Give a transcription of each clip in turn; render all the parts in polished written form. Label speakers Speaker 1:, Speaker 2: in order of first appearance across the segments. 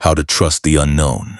Speaker 1: How to trust the unknown.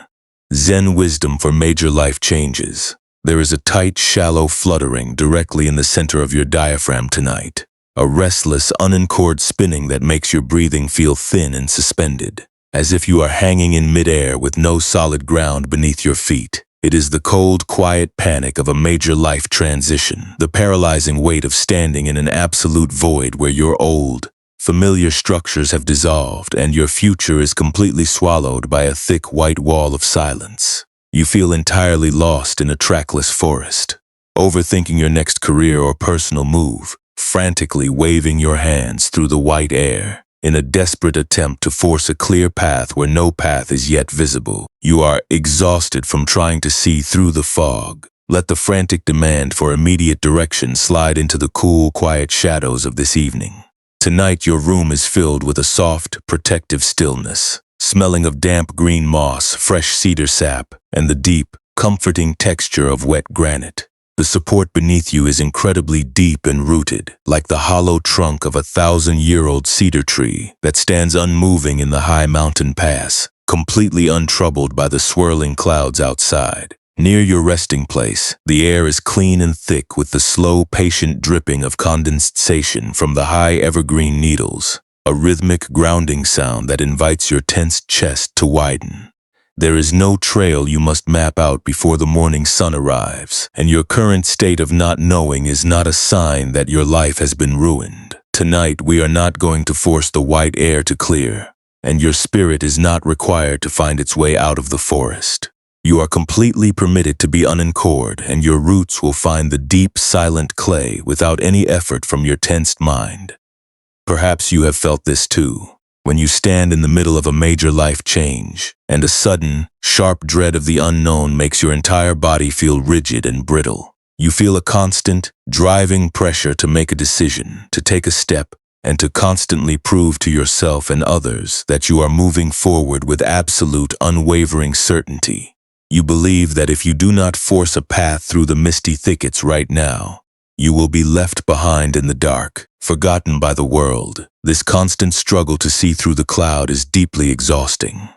Speaker 1: Zen wisdom for major life changes. There is a tight, shallow fluttering directly in the center of your diaphragm tonight. A restless, unencored spinning that makes your breathing feel thin and suspended, as if you are hanging in midair with no solid ground beneath your feet. It is the cold, quiet panic of a major life transition, the paralyzing weight of standing in an absolute void where your old, familiar structures have dissolved and your future is completely swallowed by a thick white wall of silence. You feel entirely lost in a trackless forest, overthinking your next career or personal move, frantically waving your hands through the white air, in a desperate attempt to force a clear path where no path is yet visible. You are exhausted from trying to see through the fog. Let the frantic demand for immediate direction slide into the cool, quiet shadows of this evening. Tonight your room is filled with a soft, protective stillness, smelling of damp green moss, fresh cedar sap, and the deep, comforting texture of wet granite. The support beneath you is incredibly deep and rooted, like the hollow trunk of a 1,000-year-old cedar tree that stands unmoving in the high mountain pass, completely untroubled by the swirling clouds outside. Near your resting place, the air is clean and thick with the slow, patient dripping of condensation from the high evergreen needles, a rhythmic grounding sound that invites your tensed chest to widen. There is no trail you must map out before the morning sun arrives, and your current state of not knowing is not a sign that your life has been ruined. Tonight we are not going to force the white air to clear, and your spirit is not required to find its way out of the forest. You are completely permitted to be unanchored, and your roots will find the deep, silent clay without any effort from your tensed mind. Perhaps you have felt this too, when you stand in the middle of a major life change, and a sudden, sharp dread of the unknown makes your entire body feel rigid and brittle. You feel a constant, driving pressure to make a decision, to take a step, and to constantly prove to yourself and others that you are moving forward with absolute, unwavering certainty. You believe that if you do not force a path through the misty thickets right now, you will be left behind in the dark, forgotten by the world. This constant struggle to see through the cloud is deeply exhausting.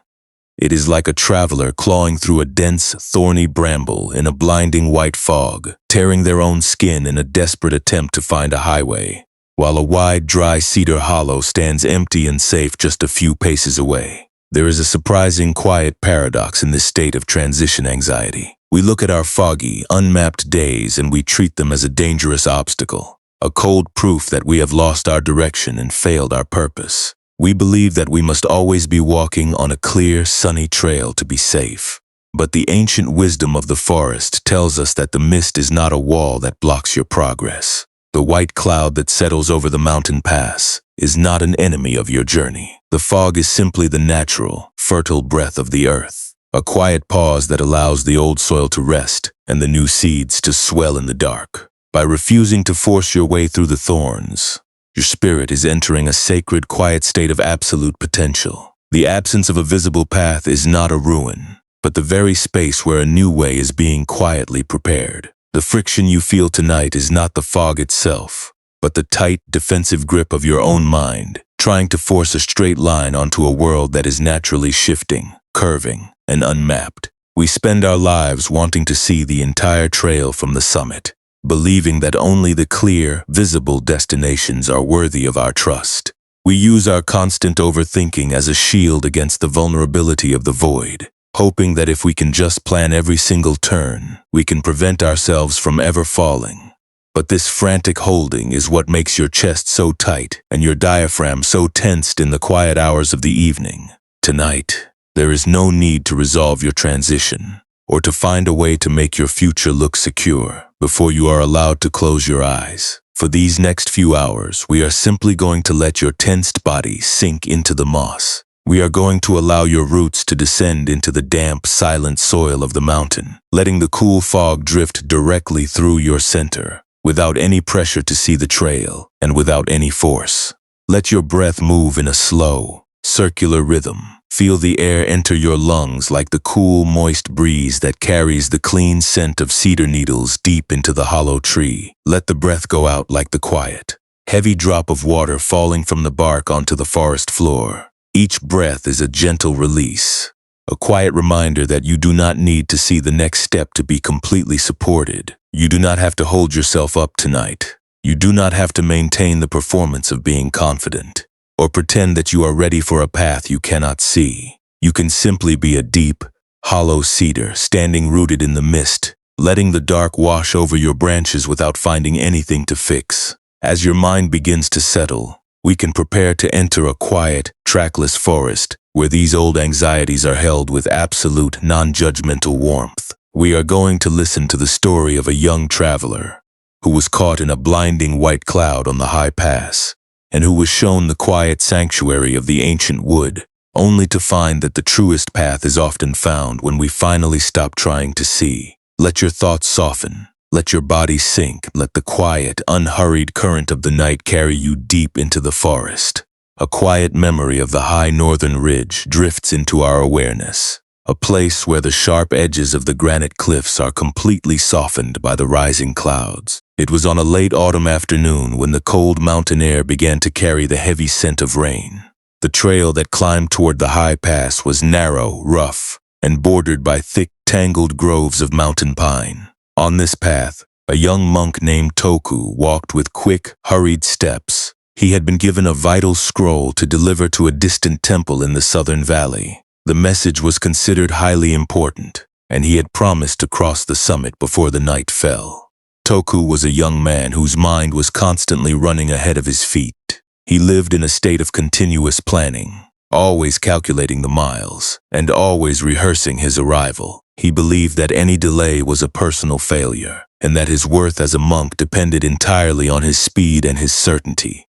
Speaker 1: It is like a traveler clawing through a dense, thorny bramble in a blinding white fog, tearing their own skin in a desperate attempt to find a highway, while a wide, dry cedar hollow stands empty and safe just a few paces away. There is a surprising, quiet paradox in this state of transition anxiety. We look at our foggy, unmapped days and we treat them as a dangerous obstacle, a cold proof that we have lost our direction and failed our purpose. We believe that we must always be walking on a clear, sunny trail to be safe. But the ancient wisdom of the forest tells us that the mist is not a wall that blocks your progress. The white cloud that settles over the mountain pass is not an enemy of your journey. The fog is simply the natural, fertile breath of the earth, a quiet pause that allows the old soil to rest and the new seeds to swell in the dark. By refusing to force your way through the thorns, your spirit is entering a sacred, quiet state of absolute potential. The absence of a visible path is not a ruin, but the very space where a new way is being quietly prepared. The friction you feel tonight is not the fog itself, but the tight, defensive grip of your own mind, trying to force a straight line onto a world that is naturally shifting, curving, and unmapped. We spend our lives wanting to see the entire trail from the summit, believing that only the clear, visible destinations are worthy of our trust. We use our constant overthinking as a shield against the vulnerability of the void, hoping that if we can just plan every single turn, we can prevent ourselves from ever falling. But this frantic holding is what makes your chest so tight and your diaphragm so tensed in the quiet hours of the evening. Tonight, there is no need to resolve your transition or to find a way to make your future look secure before you are allowed to close your eyes. For these next few hours, we are simply going to let your tensed body sink into the moss. We are going to allow your roots to descend into the damp, silent soil of the mountain, letting the cool fog drift directly through your center, without any pressure to see the trail, and without any force. Let your breath move in a slow, circular rhythm. Feel the air enter your lungs like the cool, moist breeze that carries the clean scent of cedar needles deep into the hollow tree. Let the breath go out like the quiet, heavy drop of water falling from the bark onto the forest floor. Each breath is a gentle release, a quiet reminder that you do not need to see the next step to be completely supported. You do not have to hold yourself up tonight. You do not have to maintain the performance of being confident, or pretend that you are ready for a path you cannot see. You can simply be a deep, hollow cedar standing rooted in the mist, letting the dark wash over your branches without finding anything to fix. As your mind begins to settle, we can prepare to enter a quiet, trackless forest where these old anxieties are held with absolute, non-judgmental warmth. We are going to listen to the story of a young traveler who was caught in a blinding white cloud on the high pass, and who was shown the quiet sanctuary of the ancient wood, only to find that the truest path is often found when we finally stop trying to see. Let your thoughts soften. Let your body sink. Let the quiet, unhurried current of the night carry you deep into the forest. A quiet memory of the high northern ridge drifts into our awareness, a place where the sharp edges of the granite cliffs are completely softened by the rising clouds. It was on a late autumn afternoon when the cold mountain air began to carry the heavy scent of rain. The trail that climbed toward the high pass was narrow, rough, and bordered by thick, tangled groves of mountain pine. On this path, a young monk named Toku walked with quick, hurried steps. He had been given a vital scroll to deliver to a distant temple in the southern valley. The message was considered highly important, and he had promised to cross the summit before the night fell. Toku was a young man whose mind was constantly running ahead of his feet. He lived in a state of continuous planning, always calculating the miles, and always rehearsing his arrival. He believed that any delay was a personal failure, and that his worth as a monk depended entirely on his speed and his certainty.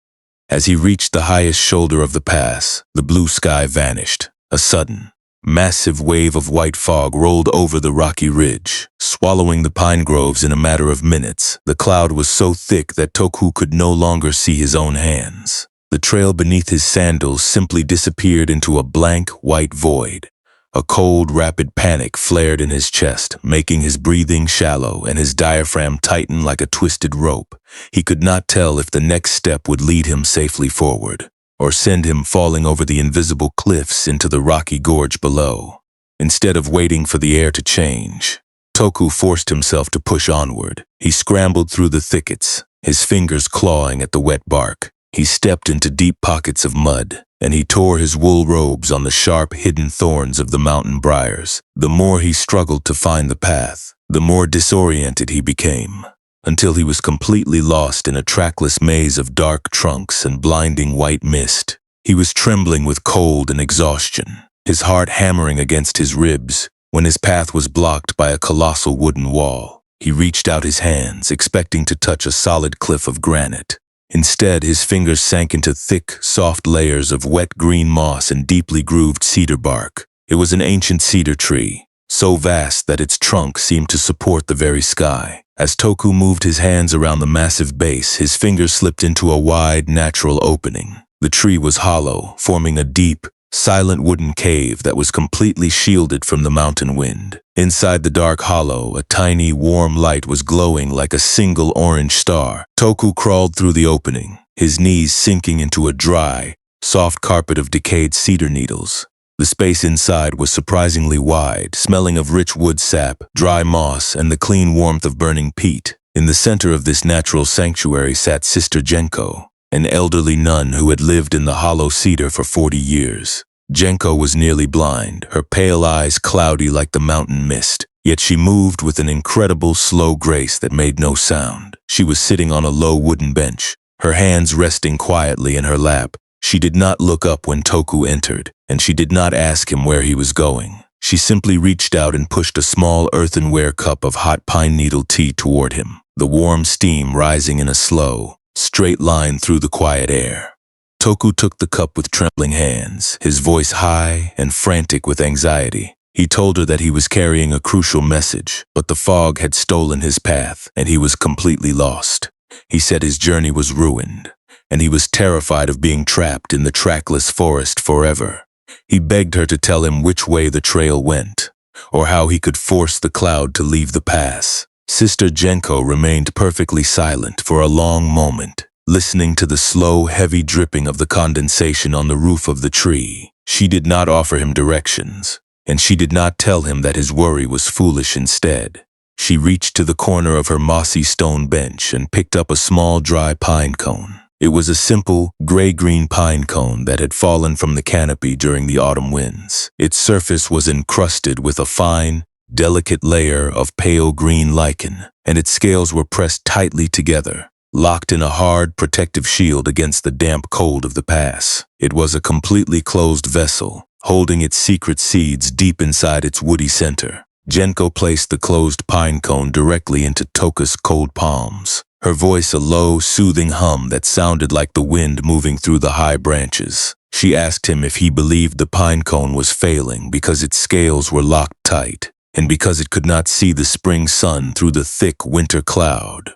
Speaker 1: As he reached the highest shoulder of the pass, the blue sky vanished. A sudden, massive wave of white fog rolled over the rocky ridge, swallowing the pine groves in a matter of minutes. The cloud was so thick that Toku could no longer see his own hands. The trail beneath his sandals simply disappeared into a blank, white void. A cold, rapid panic flared in his chest, making his breathing shallow and his diaphragm tighten like a twisted rope. He could not tell if the next step would lead him safely forward, or send him falling over the invisible cliffs into the rocky gorge below. Instead of waiting for the air to change, Toku forced himself to push onward. He scrambled through the thickets, his fingers clawing at the wet bark. He stepped into deep pockets of mud, and he tore his wool robes on the sharp, hidden thorns of the mountain briars. The more he struggled to find the path, the more disoriented he became, until he was completely lost in a trackless maze of dark trunks and blinding white mist. He was trembling with cold and exhaustion, his heart hammering against his ribs, when his path was blocked by a colossal wooden wall. He reached out his hands, expecting to touch a solid cliff of granite. Instead, his fingers sank into thick, soft layers of wet green moss and deeply grooved cedar bark. It was an ancient cedar tree, so vast that its trunk seemed to support the very sky. As Toku moved his hands around the massive base, his fingers slipped into a wide, natural opening. The tree was hollow, forming a deep, silent wooden cave that was completely shielded from the mountain wind. Inside the dark hollow, a tiny, warm light was glowing like a single orange star. Toku crawled through the opening, his knees sinking into a dry, soft carpet of decayed cedar needles. The space inside was surprisingly wide, smelling of rich wood sap, dry moss, and the clean warmth of burning peat. In the center of this natural sanctuary sat Sister Genko, an elderly nun who had lived in the hollow cedar for 40 years. Genko was nearly blind, her pale eyes cloudy like the mountain mist, yet she moved with an incredible slow grace that made no sound. She was sitting on a low wooden bench, her hands resting quietly in her lap. She did not look up when Toku entered, and she did not ask him where he was going. She simply reached out and pushed a small earthenware cup of hot pine needle tea toward him, the warm steam rising in a slow, straight line through the quiet air. Toku took the cup with trembling hands, his voice high and frantic with anxiety. He told her that he was carrying a crucial message, but the fog had stolen his path, and he was completely lost. He said his journey was ruined, and he was terrified of being trapped in the trackless forest forever. He begged her to tell him which way the trail went, or how he could force the cloud to leave the pass. Sister Genko remained perfectly silent for a long moment, listening to the slow, heavy dripping of the condensation on the roof of the tree. She did not offer him directions. and she did not tell him that his worry was foolish instead. She reached to the corner of her mossy stone bench and picked up a small dry pine cone. It was a simple, gray-green pine cone that had fallen from the canopy during the autumn winds. Its surface was encrusted with a fine, delicate layer of pale green lichen, and its scales were pressed tightly together, locked in a hard, protective shield against the damp cold of the pass. It was a completely closed vessel, holding its secret seeds deep inside its woody center. Genko placed the closed pine cone directly into Toka's cold palms, her voice a low, soothing hum that sounded like the wind moving through the high branches. She asked him if he believed the pine cone was failing because its scales were locked tight, and because it could not see the spring sun through the thick winter cloud.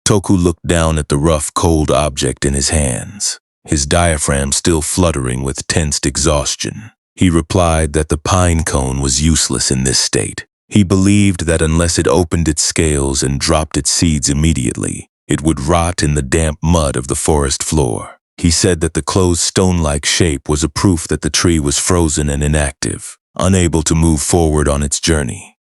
Speaker 1: Toku looked down at the rough, cold object in his hands, his diaphragm still fluttering with tensed exhaustion. He replied that the pine cone was useless in this state. He believed that unless it opened its scales and dropped its seeds immediately, it would rot in the damp mud of the forest floor. He said that the closed stone-like shape was a proof that the tree was frozen and inactive, unable to move forward on its journey.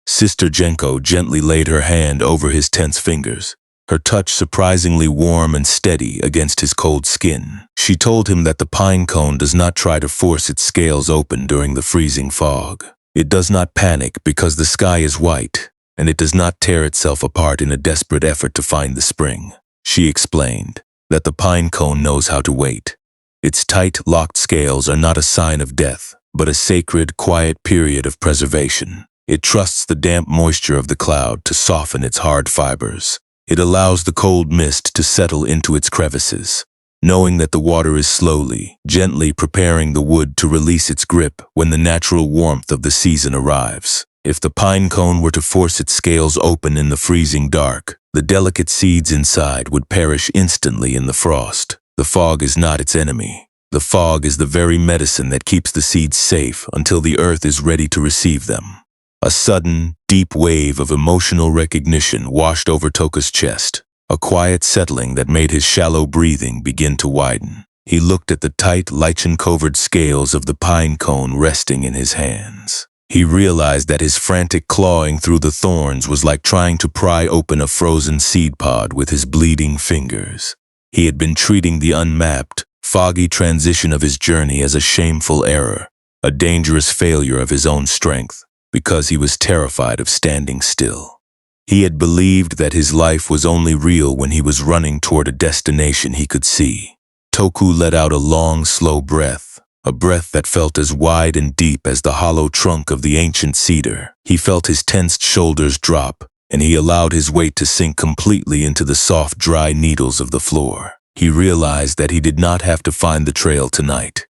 Speaker 1: Sister Genko gently laid her hand over his tense fingers, her touch surprisingly warm and steady against his cold skin. She told him that the pine cone does not try to force its scales open during the freezing fog. It does not panic because the sky is white, and it does not tear itself apart in a desperate effort to find the spring. She explained that the pine cone knows how to wait. Its tight, locked scales are not a sign of death, but a sacred, quiet period of preservation. It trusts the damp moisture of the cloud to soften its hard fibers. It allows the cold mist to settle into its crevices, knowing that the water is slowly, gently preparing the wood to release its grip when the natural warmth of the season arrives. If the pine cone were to force its scales open in the freezing dark, the delicate seeds inside would perish instantly in the frost. The fog is not its enemy. The fog is the very medicine that keeps the seeds safe until the earth is ready to receive them. A sudden, deep wave of emotional recognition washed over Toka's chest, a quiet settling that made his shallow breathing begin to widen. He looked at the tight, lichen-covered scales of the pine cone resting in his hands. He realized that his frantic clawing through the thorns was like trying to pry open a frozen seed pod with his bleeding fingers. He had been treating the unmapped, foggy transition of his journey as a shameful error, a dangerous failure of his own strength, because he was terrified of standing still. He had believed that his life was only real when he was running toward a destination he could see. Toku let out a long, slow breath, a breath that felt as wide and deep as the hollow trunk of the ancient cedar. He felt his tensed shoulders drop, and he allowed his weight to sink completely into the soft, dry needles of the floor. He realized that he did not have to find the trail tonight.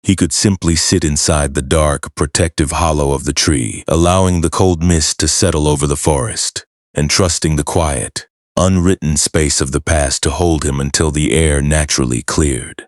Speaker 1: He could simply sit inside the dark, protective hollow of the tree, allowing the cold mist to settle over the forest, and trusting the quiet, unwritten space of the past to hold him until the air naturally cleared.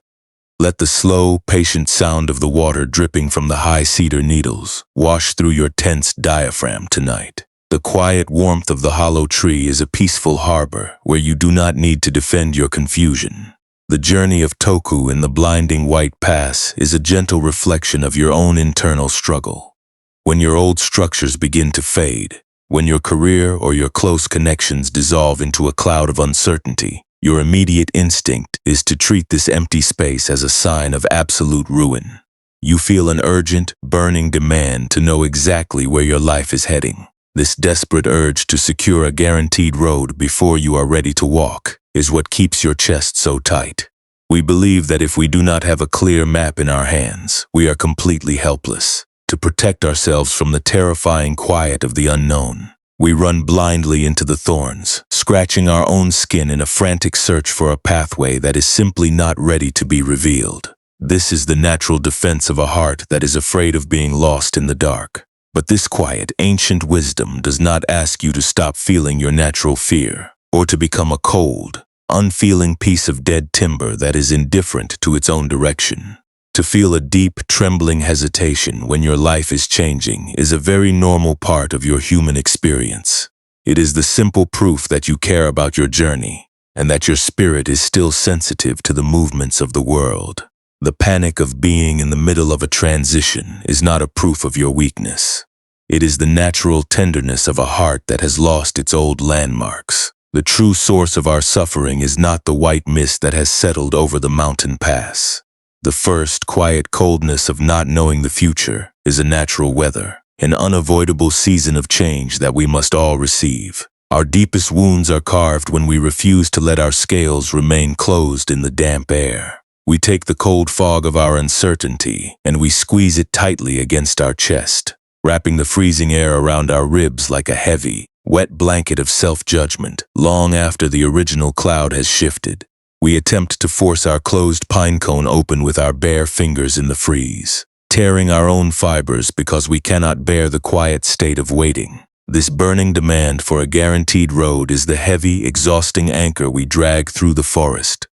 Speaker 1: Let the slow, patient sound of the water dripping from the high cedar needles wash through your tense diaphragm tonight. The quiet warmth of the hollow tree is a peaceful harbor where you do not need to defend your confusion. The journey of Toku in the blinding white pass is a gentle reflection of your own internal struggle. When your old structures begin to fade, when your career or your close connections dissolve into a cloud of uncertainty, your immediate instinct is to treat this empty space as a sign of absolute ruin. You feel an urgent, burning demand to know exactly where your life is heading. This desperate urge to secure a guaranteed road before you are ready to walk is what keeps your chest so tight. We believe that if we do not have a clear map in our hands, we are completely helpless. To protect ourselves from the terrifying quiet of the unknown, we run blindly into the thorns, scratching our own skin in a frantic search for a pathway that is simply not ready to be revealed. This is the natural defense of a heart that is afraid of being lost in the dark. But this quiet, ancient wisdom does not ask you to stop feeling your natural fear, or to become a cold, unfeeling piece of dead timber that is indifferent to its own direction. To feel a deep, trembling hesitation when your life is changing is a very normal part of your human experience. It is the simple proof that you care about your journey, and that your spirit is still sensitive to the movements of the world. The panic of being in the middle of a transition is not a proof of your weakness. It is the natural tenderness of a heart that has lost its old landmarks. The true source of our suffering is not the white mist that has settled over the mountain pass. The first quiet coldness of not knowing the future is a natural weather, an unavoidable season of change that we must all receive. Our deepest wounds are carved when we refuse to let our scales remain closed in the damp air. We take the cold fog of our uncertainty and we squeeze it tightly against our chest, wrapping the freezing air around our ribs like a heavy, wet blanket of self-judgment. Long after the original cloud has shifted, we attempt to force our closed pine cone open with our bare fingers in the freeze, tearing our own fibers because we cannot bear the quiet state of waiting. This burning demand for a guaranteed road is the heavy, exhausting anchor we drag through the forest.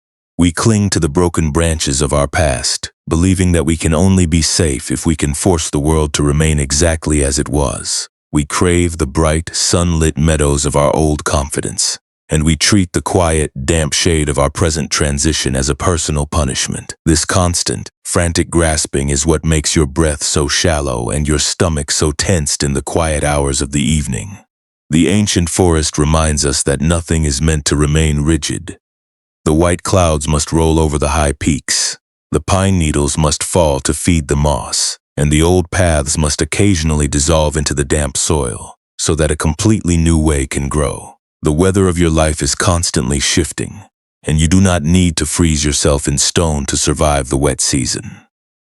Speaker 1: We cling to the broken branches of our past, believing that we can only be safe if we can force the world to remain exactly as it was. We crave the bright, sunlit meadows of our old confidence, and we treat the quiet, damp shade of our present transition as a personal punishment. This constant, frantic grasping is what makes your breath so shallow and your stomach so tensed in the quiet hours of the evening. The ancient forest reminds us that nothing is meant to remain rigid. The white clouds must roll over the high peaks, the pine needles must fall to feed the moss, and the old paths must occasionally dissolve into the damp soil, so that a completely new way can grow. The weather of your life is constantly shifting, and you do not need to freeze yourself in stone to survive the wet season.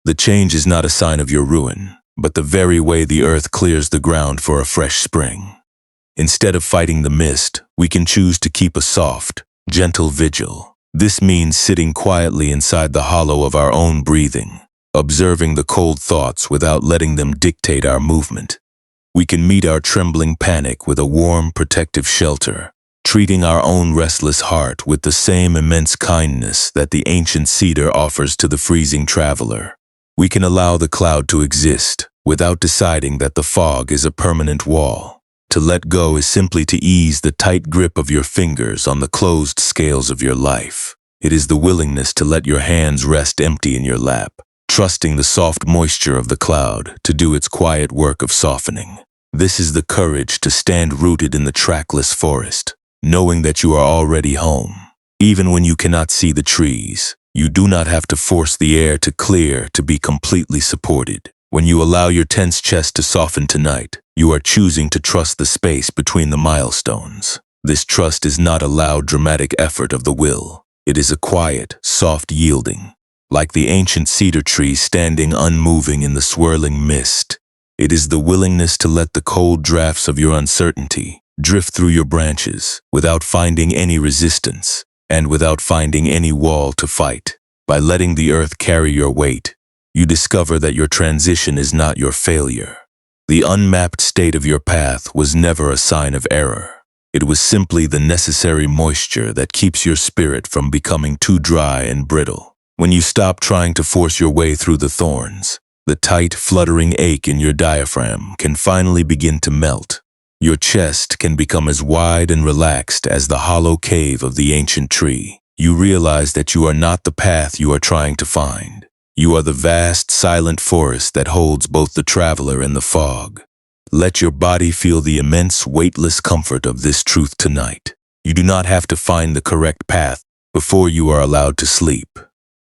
Speaker 1: The change is not a sign of your ruin, but the very way the earth clears the ground for a fresh spring. Instead of fighting the mist, we can choose to keep a soft, gentle vigil. This means sitting quietly inside the hollow of our own breathing, observing the cold thoughts without letting them dictate our movement. We can meet our trembling panic with a warm, protective shelter, treating our own restless heart with the same immense kindness that the ancient cedar offers to the freezing traveler. We can allow the cloud to exist without deciding that the fog is a permanent wall. To let go is simply to ease the tight grip of your fingers on the closed scales of your life. It is the willingness to let your hands rest empty in your lap, trusting the soft moisture of the cloud to do its quiet work of softening. This is the courage to stand rooted in the trackless forest, knowing that you are already home. Even when you cannot see the trees, you do not have to force the air to clear to be completely supported. When you allow your tense chest to soften tonight, you are choosing to trust the space between the milestones. This trust is not a loud, dramatic effort of the will. It is a quiet, soft yielding, like the ancient cedar tree standing unmoving in the swirling mist. It is the willingness to let the cold drafts of your uncertainty drift through your branches without finding any resistance and without finding any wall to fight. By letting the earth carry your weight, you discover that your transition is not your failure. The unmapped state of your path was never a sign of error. It was simply the necessary moisture that keeps your spirit from becoming too dry and brittle. When you stop trying to force your way through the thorns, the tight, fluttering ache in your diaphragm can finally begin to melt. Your chest can become as wide and relaxed as the hollow cave of the ancient tree. You realize that you are not the path you are trying to find. You are the vast, silent forest that holds both the traveler and the fog. Let your body feel the immense, weightless comfort of this truth tonight. You do not have to find the correct path before you are allowed to sleep.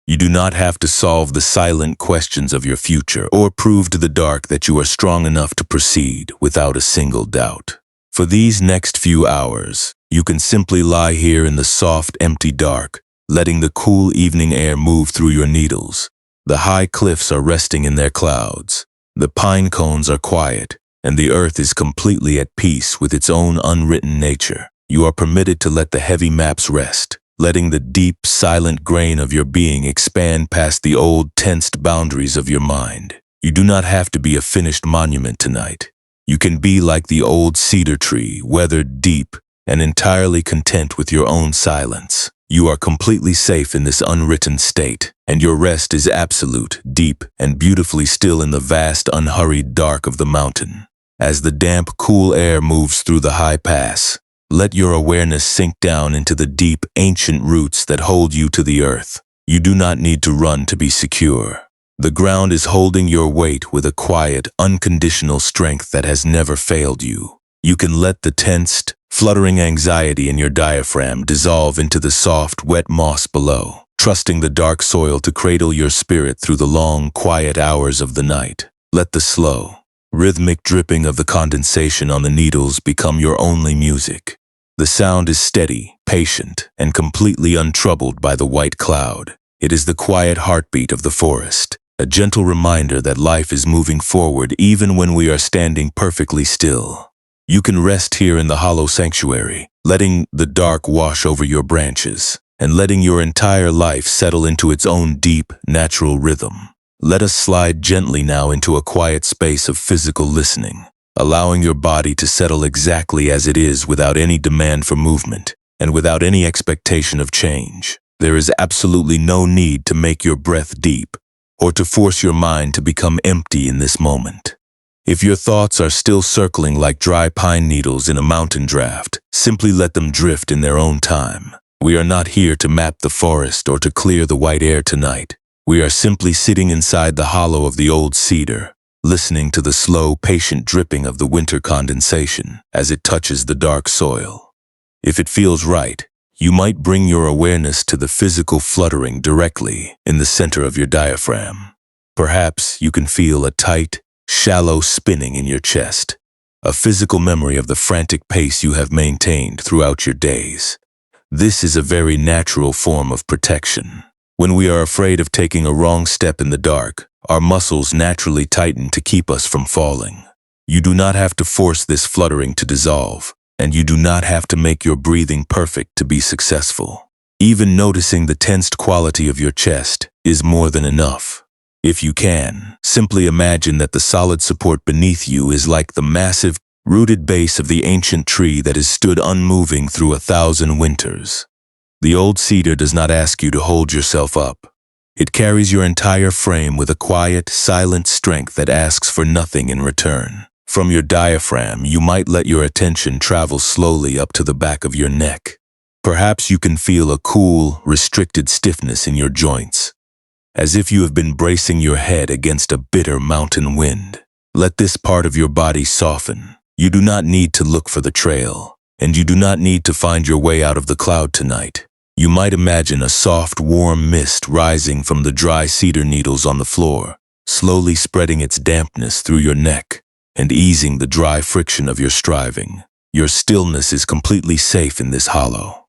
Speaker 1: You do not have to solve the silent questions of your future or prove to the dark that you are strong enough to proceed without a single doubt. For these next few hours, you can simply lie here in the soft, empty dark, letting the cool evening air move through your needles. The high cliffs are resting in their clouds. The pine cones are quiet, and the earth is completely at peace with its own unwritten nature. You are permitted to let the heavy maps rest, letting the deep, silent grain of your being expand past the old, tensed boundaries of your mind. You do not have to be a finished monument tonight. You can be like the old cedar tree, weathered deep and entirely content with your own silence. You are completely safe in this unwritten state, and your rest is absolute, deep, and beautifully still in the vast, unhurried dark of the mountain. As the damp, cool air moves through the high pass, let your awareness sink down into the deep, ancient roots that hold you to the earth. You do not need to run to be secure. The ground is holding your weight with a quiet, unconditional strength that has never failed you. You can let the tensed, fluttering anxiety in your diaphragm dissolve into the soft, wet moss below, trusting the dark soil to cradle your spirit through the long, quiet hours of the night. Let the slow, rhythmic dripping of the condensation on the needles become your only music. The sound is steady, patient, and completely untroubled by the white cloud. It is the quiet heartbeat of the forest, a gentle reminder that life is moving forward even when we are standing perfectly still. You can rest here in the hollow sanctuary, letting the dark wash over your branches, and letting your entire life settle into its own deep, natural rhythm. Let us slide gently now into a quiet space of physical listening, allowing your body to settle exactly as it is without any demand for movement and without any expectation of change. There is absolutely no need to make your breath deep or to force your mind to become empty in this moment. If your thoughts are still circling like dry pine needles in a mountain draft, simply let them drift in their own time. We are not here to map the forest or to clear the white air tonight. We are simply sitting inside the hollow of the old cedar, listening to the slow, patient dripping of the winter condensation as it touches the dark soil. If it feels right, you might bring your awareness to the physical fluttering directly in the center of your diaphragm. Perhaps you can feel a tight, shallow spinning in your chest, a physical memory of the frantic pace you have maintained throughout your days. This is a very natural form of protection. When we are afraid of taking a wrong step in the dark, our muscles naturally tighten to keep us from falling. You do not have to force this fluttering to dissolve, and you do not have to make your breathing perfect to be successful. Even noticing the tensed quality of your chest is more than enough. If you can, simply imagine that the solid support beneath you is like the massive, rooted base of the ancient tree that has stood unmoving through 1,000 winters. The old cedar does not ask you to hold yourself up. It carries your entire frame with a quiet, silent strength that asks for nothing in return. From your diaphragm, you might let your attention travel slowly up to the back of your neck. Perhaps you can feel a cool, restricted stiffness in your joints, as if you have been bracing your head against a bitter mountain wind. Let this part of your body soften. You do not need to look for the trail, and you do not need to find your way out of the cloud tonight. You might imagine a soft, warm mist rising from the dry cedar needles on the floor, slowly spreading its dampness through your neck and easing the dry friction of your striving. Your stillness is completely safe in this hollow.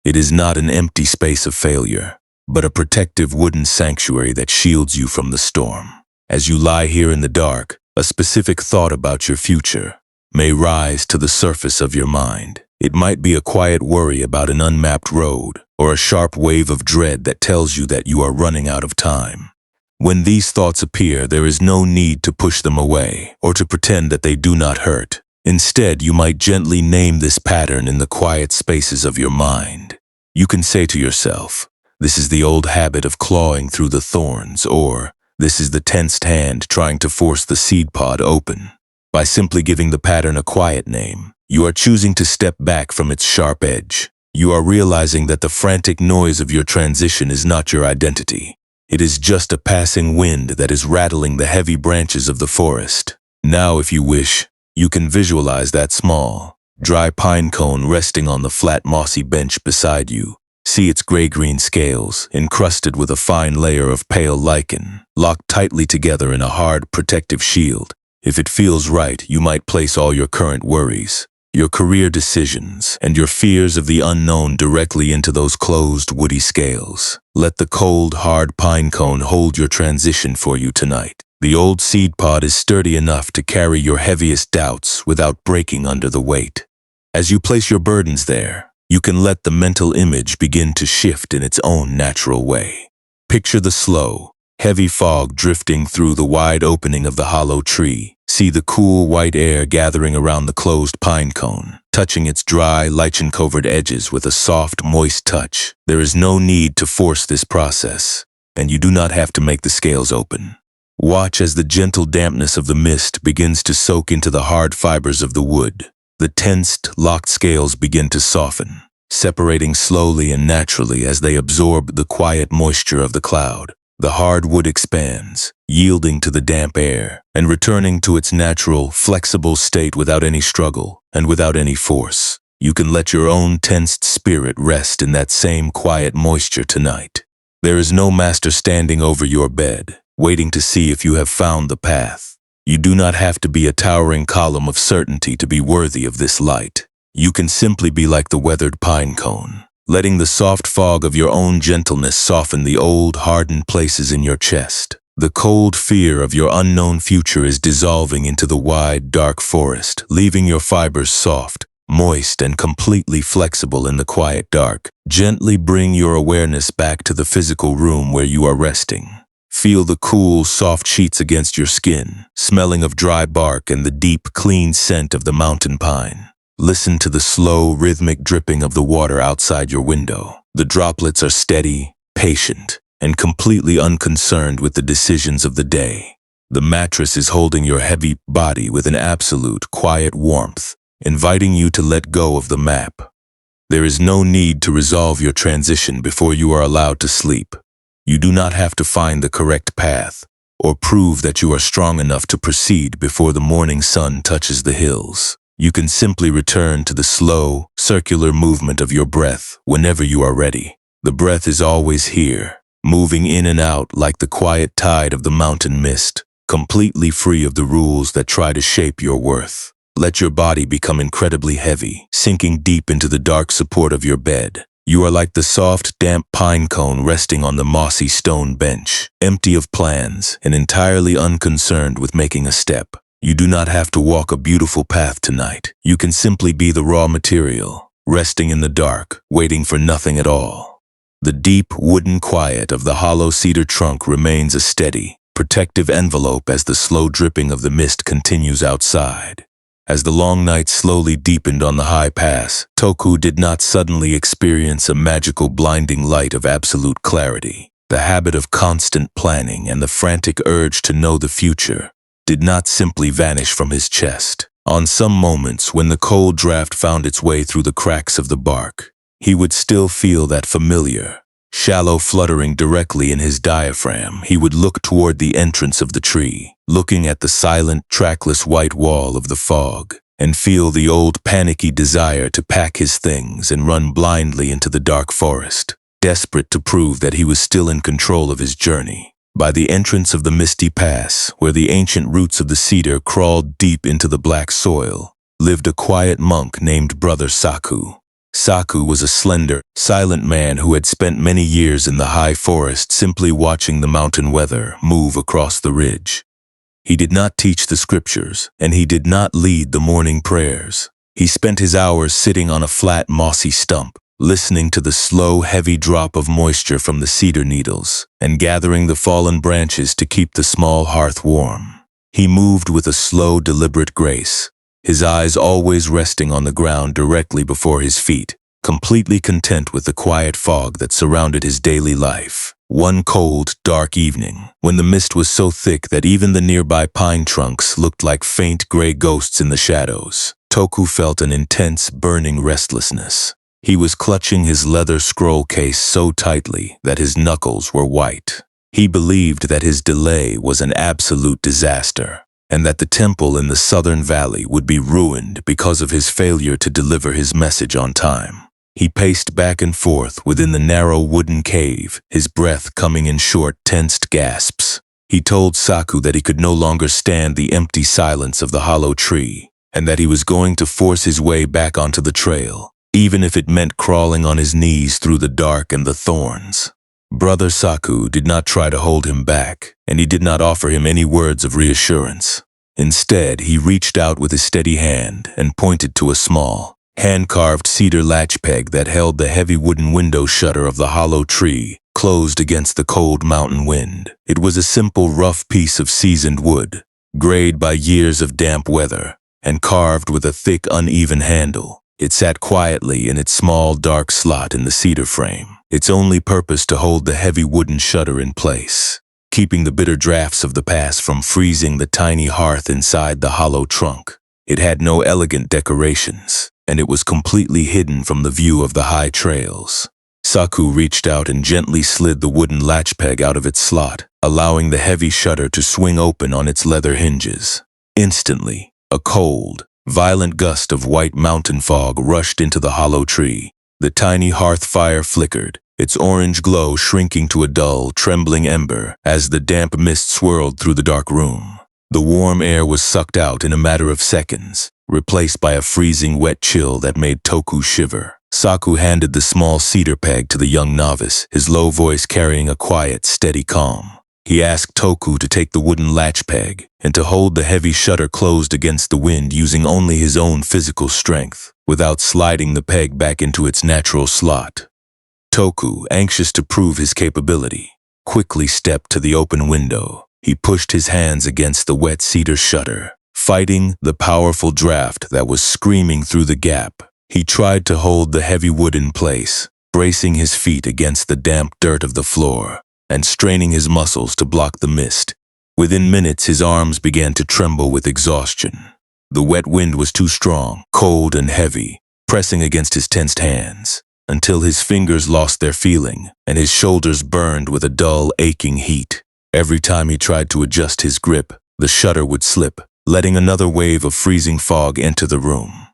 Speaker 1: It is not an empty space of failure, but a protective wooden sanctuary that shields you from the storm. As you lie here in the dark, a specific thought about your future may rise to the surface of your mind. It might be a quiet worry about an unmapped road, or a sharp wave of dread that tells you that you are running out of time. When these thoughts appear, there is no need to push them away or to pretend that they do not hurt. Instead, you might gently name this pattern in the quiet spaces of your mind. You can say to yourself, "This is the old habit of clawing through the thorns," or "This is the tensed hand trying to force the seed pod open." By simply giving the pattern a quiet name, you are choosing to step back from its sharp edge. You are realizing that the frantic noise of your transition is not your identity. It is just a passing wind that is rattling the heavy branches of the forest. Now, if you wish, you can visualize that small, dry pine cone resting on the flat mossy bench beside you. See its gray-green scales, encrusted with a fine layer of pale lichen, locked tightly together in a hard, protective shield. If it feels right, you might place all your current worries, your career decisions, and your fears of the unknown directly into those closed, woody scales. Let the cold, hard pine cone hold your transition for you tonight. The old seed pod is sturdy enough to carry your heaviest doubts without breaking under the weight. As you place your burdens there, you can let the mental image begin to shift in its own natural way. Picture the slow, heavy fog drifting through the wide opening of the hollow tree. See the cool white air gathering around the closed pine cone, touching its dry, lichen-covered edges with a soft, moist touch. There is no need to force this process, and you do not have to make the scales open. Watch as the gentle dampness of the mist begins to soak into the hard fibers of the wood. The tensed, locked scales begin to soften, separating slowly and naturally as they absorb the quiet moisture of the cloud. The hard wood expands, yielding to the damp air, and returning to its natural, flexible state without any struggle and without any force. You can let your own tensed spirit rest in that same quiet moisture tonight. There is no master standing over your bed, waiting to see if you have found the path. You do not have to be a towering column of certainty to be worthy of this light. You can simply be like the weathered pine cone, letting the soft fog of your own gentleness soften the old, hardened places in your chest. The cold fear of your unknown future is dissolving into the wide, dark forest, leaving your fibers soft, moist, and completely flexible in the quiet dark. Gently bring your awareness back to the physical room where you are resting. Feel the cool, soft sheets against your skin, smelling of dry bark and the deep, clean scent of the mountain pine. Listen to the slow, rhythmic dripping of the water outside your window. The droplets are steady, patient, and completely unconcerned with the decisions of the day. The mattress is holding your heavy body with an absolute, quiet warmth, inviting you to let go of the map. There is no need to resolve your transition before you are allowed to sleep. You do not have to find the correct path or prove that you are strong enough to proceed before the morning sun touches the hills. You can simply return to the slow, circular movement of your breath whenever you are ready. The breath is always here, moving in and out like the quiet tide of the mountain mist, completely free of the rules that try to shape your worth. Let your body become incredibly heavy, sinking deep into the dark support of your bed. You are like the soft, damp pine cone resting on the mossy stone bench, empty of plans and entirely unconcerned with making a step. You do not have to walk a beautiful path tonight. You can simply be the raw material, resting in the dark, waiting for nothing at all. The deep, wooden quiet of the hollow cedar trunk remains a steady, protective envelope as the slow dripping of the mist continues outside. As the long night slowly deepened on the high pass, Toku did not suddenly experience a magical blinding light of absolute clarity. The habit of constant planning and the frantic urge to know the future did not simply vanish from his chest. On some moments, when the cold draft found its way through the cracks of the bark, he would still feel that familiar, shallow fluttering directly in his diaphragm. He would look toward the entrance of the tree, looking at the silent, trackless white wall of the fog, and feel the old panicky desire to pack his things and run blindly into the dark forest, desperate to prove that he was still in control of his journey. By the entrance of the misty pass, where the ancient roots of the cedar crawled deep into the black soil, lived a quiet monk named Brother Saku. Saku was a slender, silent man who had spent many years in the high forest simply watching the mountain weather move across the ridge. He did not teach the scriptures, and he did not lead the morning prayers. He spent his hours sitting on a flat, mossy stump, listening to the slow, heavy drop of moisture from the cedar needles, and gathering the fallen branches to keep the small hearth warm. He moved with a slow, deliberate grace, his eyes always resting on the ground directly before his feet, completely content with the quiet fog that surrounded his daily life. One cold, dark evening, when the mist was so thick that even the nearby pine trunks looked like faint gray ghosts in the shadows, Toku felt an intense, burning restlessness. He was clutching his leather scroll case so tightly that his knuckles were white. He believed that his delay was an absolute disaster, and that the temple in the southern valley would be ruined because of his failure to deliver his message on time. He paced back and forth within the narrow wooden cave, his breath coming in short, tensed gasps. He told Saku that he could no longer stand the empty silence of the hollow tree, and that he was going to force his way back onto the trail, even if it meant crawling on his knees through the dark and the thorns. Brother Saku did not try to hold him back, and he did not offer him any words of reassurance. Instead, he reached out with his steady hand and pointed to a small, hand-carved cedar latch peg that held the heavy wooden window shutter of the hollow tree, closed against the cold mountain wind. It was a simple, rough piece of seasoned wood, grayed by years of damp weather, and carved with a thick, uneven handle. It sat quietly in its small, dark slot in the cedar frame, its only purpose to hold the heavy wooden shutter in place, keeping the bitter drafts of the past from freezing the tiny hearth inside the hollow trunk. It had no elegant decorations, and it was completely hidden from the view of the high trails. Saku reached out and gently slid the wooden latch peg out of its slot, allowing the heavy shutter to swing open on its leather hinges. Instantly, a cold, violent gust of white mountain fog rushed into the hollow tree. The tiny hearth fire flickered, its orange glow shrinking to a dull, trembling ember as the damp mist swirled through the dark room. The warm air was sucked out in a matter of seconds, replaced by a freezing wet chill that made Toku shiver. Saku handed the small cedar peg to the young novice, his low voice carrying a quiet, steady calm. He asked Toku to take the wooden latch peg and to hold the heavy shutter closed against the wind using only his own physical strength, without sliding the peg back into its natural slot. Toku, anxious to prove his capability, quickly stepped to the open window. He pushed his hands against the wet cedar shutter, fighting the powerful draft that was screaming through the gap. He tried to hold the heavy wood in place, bracing his feet against the damp dirt of the floor and straining his muscles to block the mist. Within minutes, his arms began to tremble with exhaustion. The wet wind was too strong, cold and heavy, pressing against his tensed hands, until his fingers lost their feeling and his shoulders burned with a dull, aching heat. Every time he tried to adjust his grip, the shutter would slip, letting another wave of freezing fog enter the room.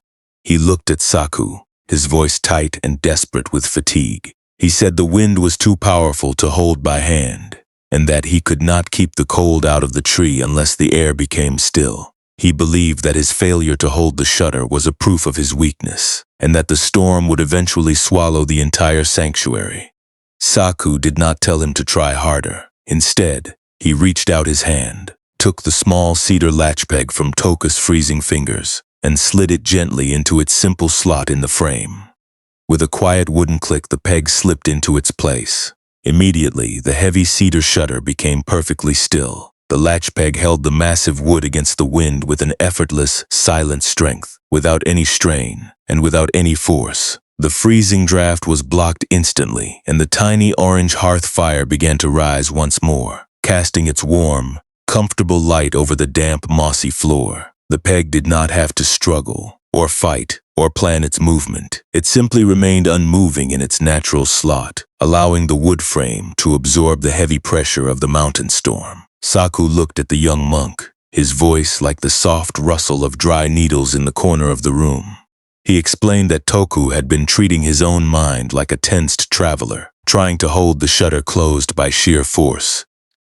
Speaker 1: He looked at Saku, his voice tight and desperate with fatigue. He said the wind was too powerful to hold by hand, and that he could not keep the cold out of the tree unless the air became still. He believed that his failure to hold the shutter was a proof of his weakness, and that the storm would eventually swallow the entire sanctuary. Saku did not tell him to try harder. Instead, he reached out his hand, took the small cedar latch peg from Toku's freezing fingers, and slid it gently into its simple slot in the frame. With a quiet wooden click, the peg slipped into its place. Immediately, the heavy cedar shutter became perfectly still. The latch peg held the massive wood against the wind with an effortless, silent strength, without any strain and without any force. The freezing draft was blocked instantly, and the tiny orange hearth fire began to rise once more, casting its warm, comfortable light over the damp, mossy floor. The peg did not have to struggle, or fight, or plan its movement. It simply remained unmoving in its natural slot, allowing the wood frame to absorb the heavy pressure of the mountain storm. Saku looked at the young monk, his voice like the soft rustle of dry needles in the corner of the room. He explained that Toku had been treating his own mind like a tensed traveler, trying to hold the shutter closed by sheer force,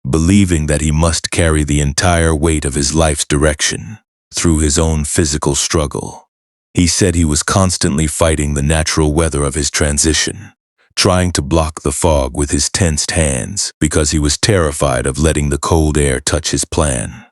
Speaker 1: believing that he must carry the entire weight of his life's direction through his own physical struggle. He said he was constantly fighting the natural weather of his transition, trying to block the fog with his tensed hands because he was terrified of letting the cold air touch his plan.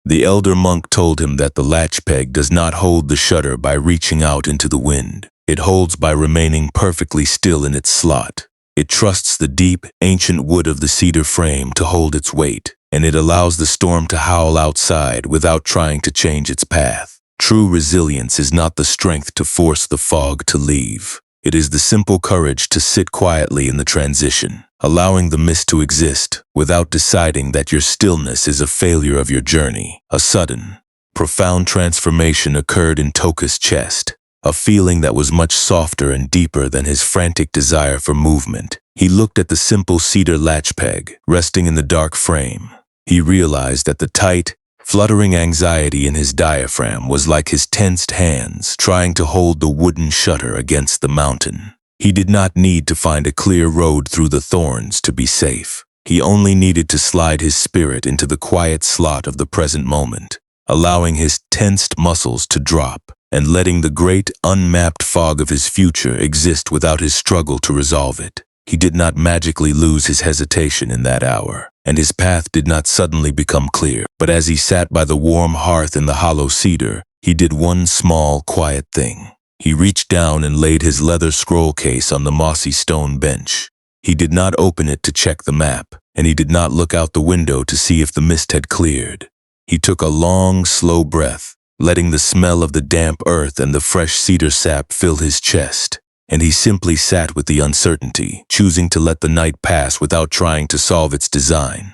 Speaker 1: The elder monk told him that the latch peg does not hold the shutter by reaching out into the wind. It holds by remaining perfectly still in its slot. It trusts the deep, ancient wood of the cedar frame to hold its weight, and it allows the storm to howl outside without trying to change its path. True resilience is not the strength to force the fog to leave. It is the simple courage to sit quietly in the transition, allowing the mist to exist without deciding that your stillness is a failure of your journey. A sudden, profound transformation occurred in Toku's chest, a feeling that was much softer and deeper than his frantic desire for movement. He looked at the simple cedar latch peg resting in the dark frame. He realized that the tight, fluttering anxiety in his diaphragm was like his tensed hands trying to hold the wooden shutter against the mountain. He did not need to find a clear road through the thorns to be safe. He only needed to slide his spirit into the quiet slot of the present moment, allowing his tensed muscles to drop and letting the great unmapped fog of his future exist without his struggle to resolve it. He did not magically lose his hesitation in that hour, and his path did not suddenly become clear. But as he sat by the warm hearth in the hollow cedar, he did one small, quiet thing. He reached down and laid his leather scroll case on the mossy stone bench. He did not open it to check the map, and he did not look out the window to see if the mist had cleared. He took a long, slow breath, letting the smell of the damp earth and the fresh cedar sap fill his chest, and he simply sat with the uncertainty, choosing to let the night pass without trying to solve its design.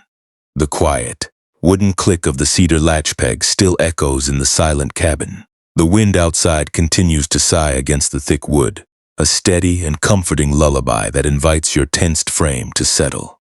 Speaker 1: The quiet, wooden click of the cedar latch peg still echoes in the silent cabin. The wind outside continues to sigh against the thick wood, a steady and comforting lullaby that invites your tensed frame to settle.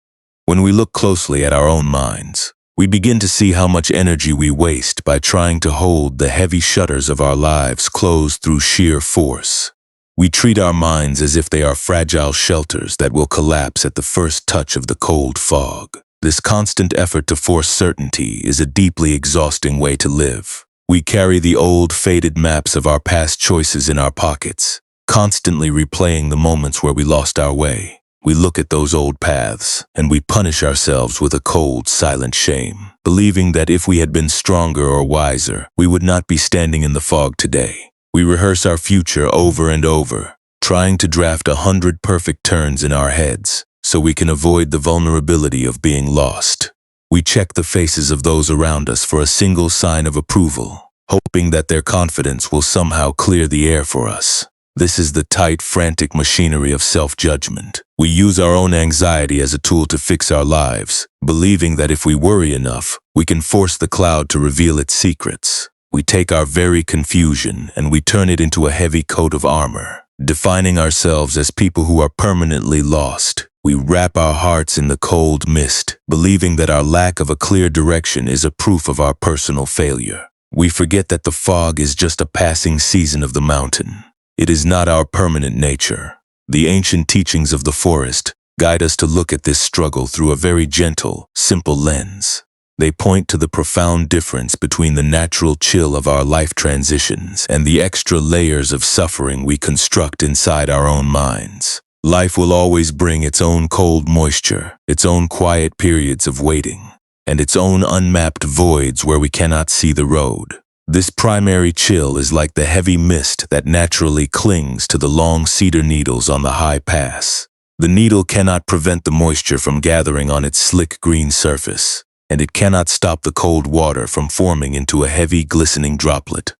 Speaker 1: When we look closely at our own minds, we begin to see how much energy we waste by trying to hold the heavy shutters of our lives closed through sheer force. We treat our minds as if they are fragile shelters that will collapse at the first touch of the cold fog. This constant effort to force certainty is a deeply exhausting way to live. We carry the old, faded maps of our past choices in our pockets, constantly replaying the moments where we lost our way. We look at those old paths, and we punish ourselves with a cold, silent shame, believing that if we had been stronger or wiser, we would not be standing in the fog today. We rehearse our future over and over, trying to draft 100 perfect turns in our heads, so we can avoid the vulnerability of being lost. We check the faces of those around us for a single sign of approval, hoping that their confidence will somehow clear the air for us. This is the tight, frantic machinery of self-judgment. We use our own anxiety as a tool to fix our lives, believing that if we worry enough, we can force the cloud to reveal its secrets. We take our very confusion and we turn it into a heavy coat of armor, defining ourselves as people who are permanently lost. We wrap our hearts in the cold mist, believing that our lack of a clear direction is a proof of our personal failure. We forget that the fog is just a passing season of the mountain. It is not our permanent nature. The ancient teachings of the forest guide us to look at this struggle through a very gentle, simple lens. They point to the profound difference between the natural chill of our life transitions and the extra layers of suffering we construct inside our own minds. Life will always bring its own cold moisture, its own quiet periods of waiting, and its own unmapped voids where we cannot see the road. This primary chill is like the heavy mist that naturally clings to the long cedar needles on the high pass. The needle cannot prevent the moisture from gathering on its slick green surface, and it cannot stop the cold water from forming into a heavy, glistening droplet.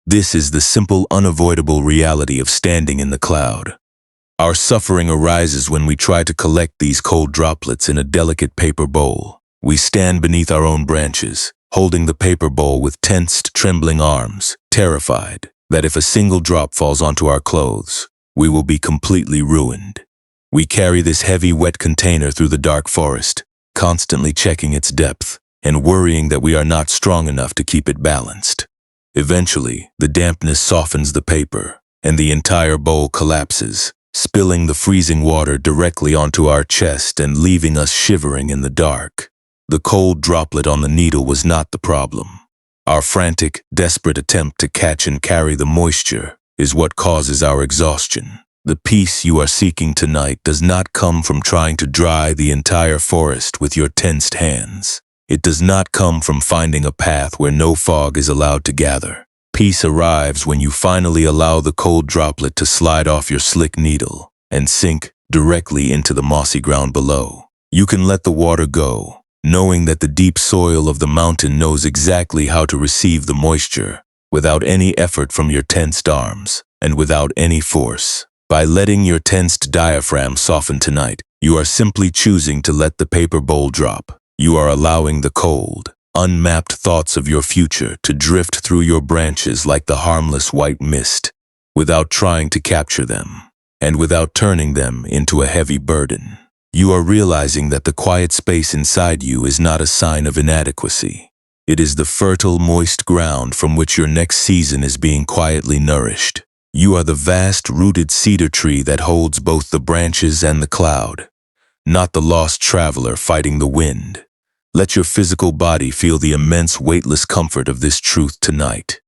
Speaker 1: This is the simple, unavoidable reality of standing in the cloud. Our suffering arises when we try to collect these cold droplets in a delicate paper bowl. We stand beneath our own branches, holding the paper bowl with tensed, trembling arms, terrified that if a single drop falls onto our clothes, we will be completely ruined. We carry this heavy, wet container through the dark forest, constantly checking its depth and worrying that we are not strong enough to keep it balanced. Eventually, the dampness softens the paper, and the entire bowl collapses, spilling the freezing water directly onto our chest and leaving us shivering in the dark. The cold droplet on the needle was not the problem. Our frantic, desperate attempt to catch and carry the moisture is what causes our exhaustion. The peace you are seeking tonight does not come from trying to dry the entire forest with your tensed hands. It does not come from finding a path where no fog is allowed to gather. Peace arrives when you finally allow the cold droplet to slide off your slick needle and sink directly into the mossy ground below. You can let the water go, knowing that the deep soil of the mountain knows exactly how to receive the moisture without any effort from your tensed arms and without any force. By letting your tensed diaphragm soften tonight, you are simply choosing to let the paper bowl drop. You are allowing the cold, unmapped thoughts of your future to drift through your branches like the harmless white mist, without trying to capture them, and without turning them into a heavy burden. You are realizing that the quiet space inside you is not a sign of inadequacy. It is the fertile, moist ground from which your next season is being quietly nourished. You are the vast, rooted cedar tree that holds both the branches and the cloud, not the lost traveler fighting the wind. Let your physical body feel the immense, weightless comfort of this truth tonight.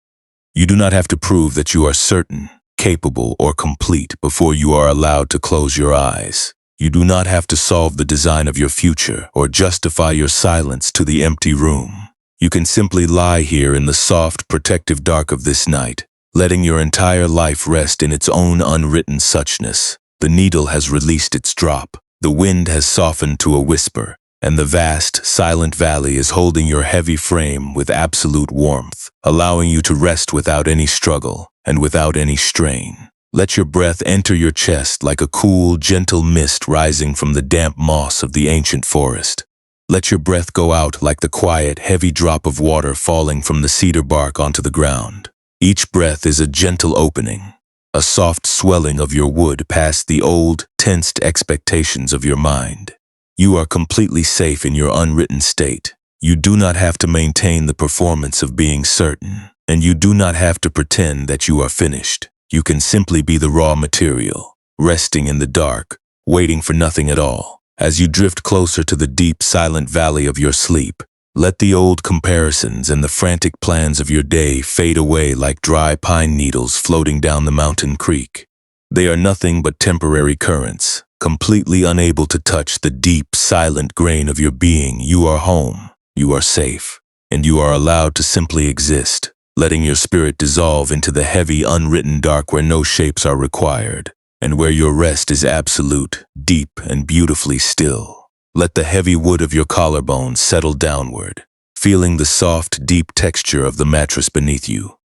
Speaker 1: You do not have to prove that you are certain, capable, or complete before you are allowed to close your eyes. You do not have to solve the design of your future or justify your silence to the empty room. You can simply lie here in the soft, protective dark of this night, letting your entire life rest in its own unwritten suchness. The needle has released its drop, the wind has softened to a whisper, and the vast, silent valley is holding your heavy frame with absolute warmth, allowing you to rest without any struggle and without any strain. Let your breath enter your chest like a cool, gentle mist rising from the damp moss of the ancient forest. Let your breath go out like the quiet, heavy drop of water falling from the cedar bark onto the ground. Each breath is a gentle opening, a soft swelling of your wood past the old, tensed expectations of your mind. You are completely safe in your unwritten state. You do not have to maintain the performance of being certain, and you do not have to pretend that you are finished. You can simply be the raw material, resting in the dark, waiting for nothing at all. As you drift closer to the deep, silent valley of your sleep, let the old comparisons and the frantic plans of your day fade away like dry pine needles floating down the mountain creek. They are nothing but temporary currents, completely unable to touch the deep, silent grain of your being. You are home, you are safe, and you are allowed to simply exist, letting your spirit dissolve into the heavy, unwritten dark where no shapes are required, and where your rest is absolute, deep, and beautifully still. Let the heavy wood of your collarbone settle downward, feeling the soft, deep texture of the mattress beneath you.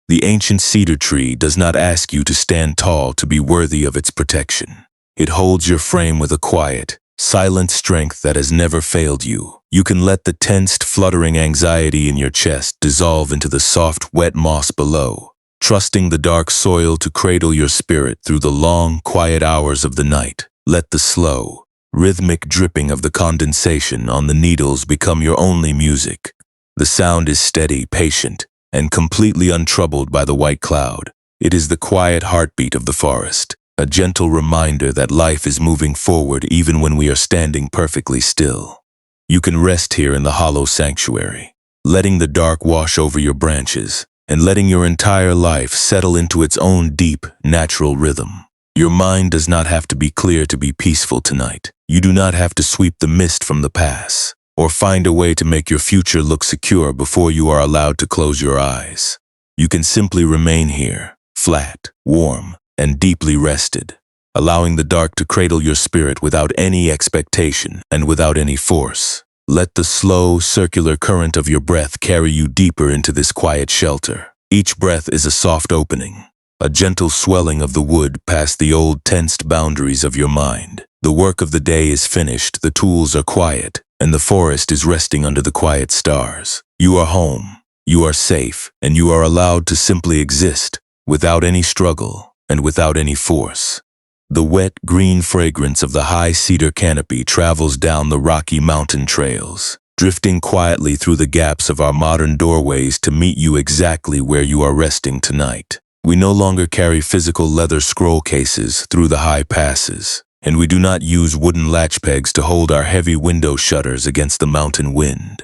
Speaker 1: The ancient cedar tree does not ask you to stand tall to be worthy of its protection. It holds your frame with a quiet, silent strength that has never failed you. You can let the tensed, fluttering anxiety in your chest dissolve into the soft, wet moss below, trusting the dark soil to cradle your spirit through the long, quiet hours of the night. Let the slow, rhythmic dripping of the condensation on the needles become your only music. The sound is steady, patient, and completely untroubled by the white cloud. It is the quiet heartbeat of the forest, a gentle reminder that life is moving forward even when we are standing perfectly still. You can rest here in the hollow sanctuary, letting the dark wash over your branches, and letting your entire life settle into its own deep, natural rhythm. Your mind does not have to be clear to be peaceful tonight. You do not have to sweep the mist from the past, or find a way to make your future look secure before you are allowed to close your eyes. You can simply remain here, flat, warm, and deeply rested, allowing the dark to cradle your spirit without any expectation and without any force. Let the slow, circular current of your breath carry you deeper into this quiet shelter. Each breath is a soft opening, a gentle swelling of the wood past the old tensed boundaries of your mind. The work of the day is finished, the tools are quiet, and the forest is resting under the quiet stars. You are home, you are safe, and you are allowed to simply exist, without any struggle and without any force. The wet, green fragrance of the high cedar canopy travels down the rocky mountain trails, drifting quietly through the gaps of our modern doorways to meet you exactly where you are resting tonight. We no longer carry physical leather scroll cases through the high passes, and we do not use wooden latch pegs to hold our heavy window shutters against the mountain wind.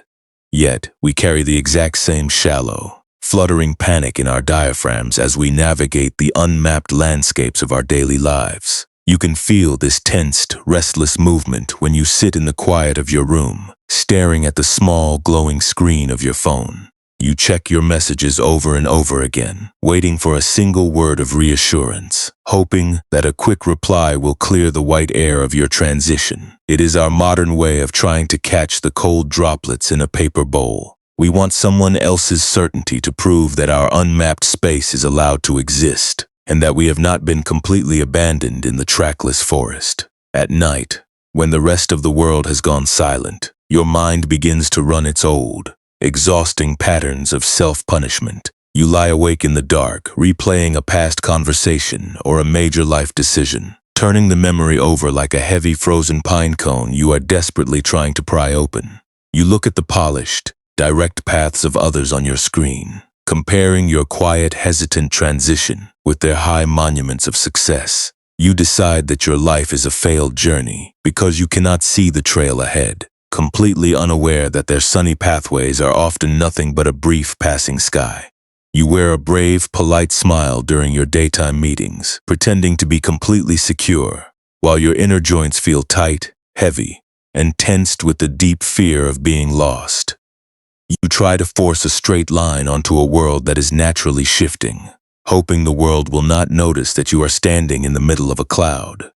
Speaker 1: Yet, we carry the exact same shallow, fluttering panic in our diaphragms as we navigate the unmapped landscapes of our daily lives. You can feel this tensed, restless movement when you sit in the quiet of your room, staring at the small, glowing screen of your phone. You check your messages over and over again, waiting for a single word of reassurance, hoping that a quick reply will clear the white air of your transition. It is our modern way of trying to catch the cold droplets in a paper bowl. We want someone else's certainty to prove that our unmapped space is allowed to exist, and that we have not been completely abandoned in the trackless forest. At night, when the rest of the world has gone silent, your mind begins to run its old, exhausting patterns of self-punishment. You lie awake in the dark, replaying a past conversation or a major life decision, turning the memory over like a heavy frozen pine cone you are desperately trying to pry open. You look at the polished, direct paths of others on your screen, comparing your quiet, hesitant transition with their high monuments of success. You decide that your life is a failed journey because you cannot see the trail ahead, completely unaware that their sunny pathways are often nothing but a brief passing sky. You wear a brave, polite smile during your daytime meetings, pretending to be completely secure, while your inner joints feel tight, heavy, and tensed with the deep fear of being lost. You try to force a straight line onto a world that is naturally shifting, hoping the world will not notice that you are standing in the middle of a cloud.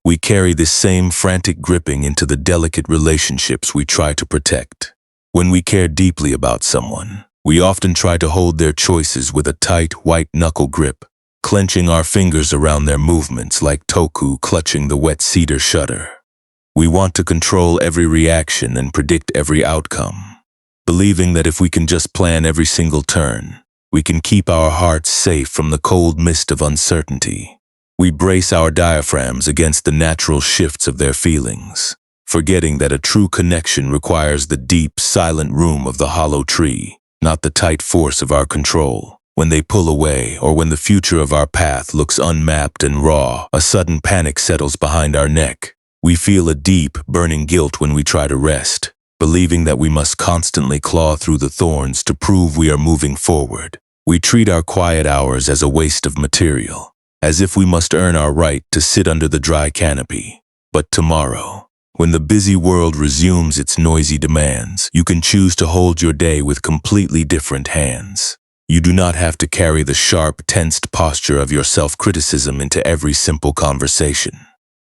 Speaker 1: We carry this same frantic gripping into the delicate relationships we try to protect. When we care deeply about someone, we often try to hold their choices with a tight, white-knuckle grip, clenching our fingers around their movements like Toku clutching the wet cedar shutter. We want to control every reaction and predict every outcome, believing that if we can just plan every single turn, we can keep our hearts safe from the cold mist of uncertainty. We brace our diaphragms against the natural shifts of their feelings, forgetting that a true connection requires the deep, silent room of the hollow tree, not the tight force of our control. When they pull away, or when the future of our path looks unmapped and raw, a sudden panic settles behind our neck. We feel a deep, burning guilt when we try to rest, believing that we must constantly claw through the thorns to prove we are moving forward. We treat our quiet hours as a waste of material, as if we must earn our right to sit under the dry canopy. But tomorrow, when the busy world resumes its noisy demands, you can choose to hold your day with completely different hands. You do not have to carry the sharp, tensed posture of your self-criticism into every simple conversation.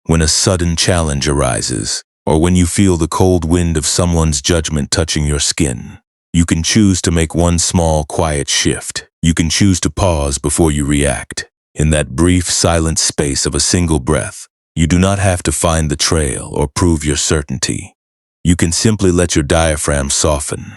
Speaker 1: When a sudden challenge arises, or when you feel the cold wind of someone's judgment touching your skin, you can choose to make one small, quiet shift. You can choose to pause before you react. In that brief, silent space of a single breath, you do not have to find the trail or prove your certainty. You can simply let your diaphragm soften.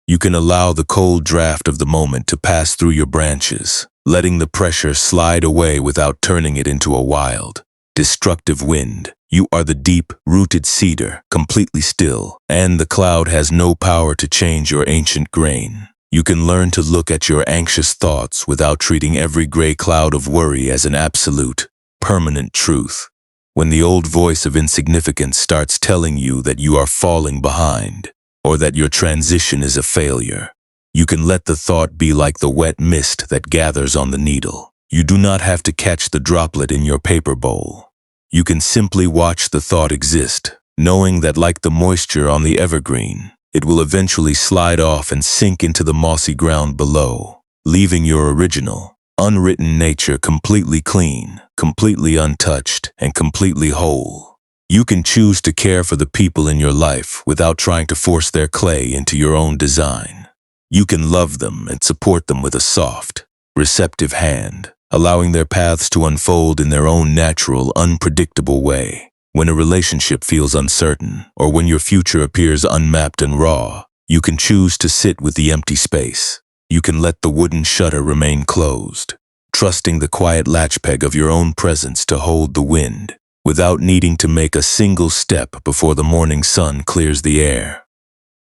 Speaker 1: You can allow the cold draft of the moment to pass through your branches, letting the pressure slide away without turning it into a wild, destructive wind. You are the deep-rooted cedar, completely still, and the cloud has no power to change your ancient grain. You can learn to look at your anxious thoughts without treating every gray cloud of worry as an absolute, permanent truth. When the old voice of insignificance starts telling you that you are falling behind, or that your transition is a failure, you can let the thought be like the wet mist that gathers on the needle. You do not have to catch the droplet in your paper bowl. You can simply watch the thought exist, knowing that like the moisture on the evergreen, it will eventually slide off and sink into the mossy ground below, leaving your original, unwritten nature completely clean, completely untouched, and completely whole. You can choose to care for the people in your life without trying to force their clay into your own design. You can love them and support them with a soft, receptive hand, allowing their paths to unfold in their own natural, unpredictable way. When a relationship feels uncertain, or when your future appears unmapped and raw, you can choose to sit with the empty space. You can let the wooden shutter remain closed, trusting the quiet latchpeg of your own presence to hold the wind, without needing to make a single step before the morning sun clears the air.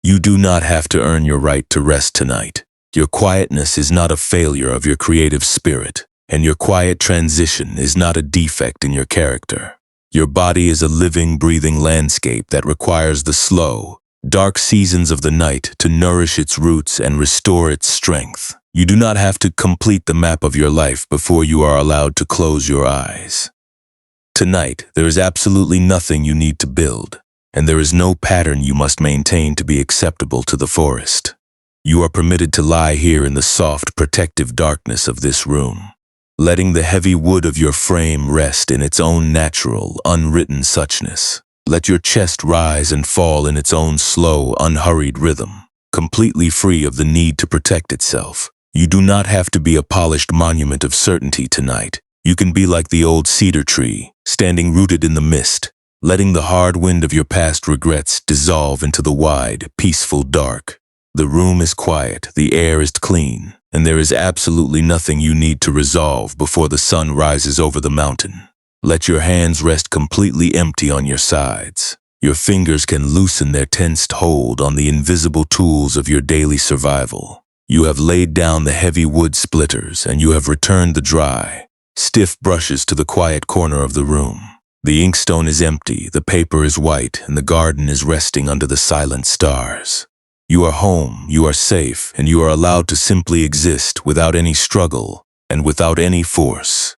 Speaker 1: You do not have to earn your right to rest tonight. Your quietness is not a failure of your creative spirit, and your quiet transition is not a defect in your character. Your body is a living, breathing landscape that requires the slow, dark seasons of the night to nourish its roots and restore its strength. You do not have to complete the map of your life before you are allowed to close your eyes. Tonight, there is absolutely nothing you need to build, and there is no pattern you must maintain to be acceptable to the forest. You are permitted to lie here in the soft, protective darkness of this room, letting the heavy wood of your frame rest in its own natural, unwritten suchness. Let your chest rise and fall in its own slow, unhurried rhythm, completely free of the need to protect itself. You do not have to be a polished monument of certainty tonight. You can be like the old cedar tree, standing rooted in the mist, letting the hard wind of your past regrets dissolve into the wide, peaceful dark. The room is quiet, the air is clean, and there is absolutely nothing you need to resolve before the sun rises over the mountain. Let your hands rest completely empty on your sides. Your fingers can loosen their tensed hold on the invisible tools of your daily survival. You have laid down the heavy wood splitters, and you have returned the dry, stiff brushes to the quiet corner of the room. The inkstone is empty, the paper is white, and the garden is resting under the silent stars. You are home, you are safe, and you are allowed to simply exist without any struggle and without any force.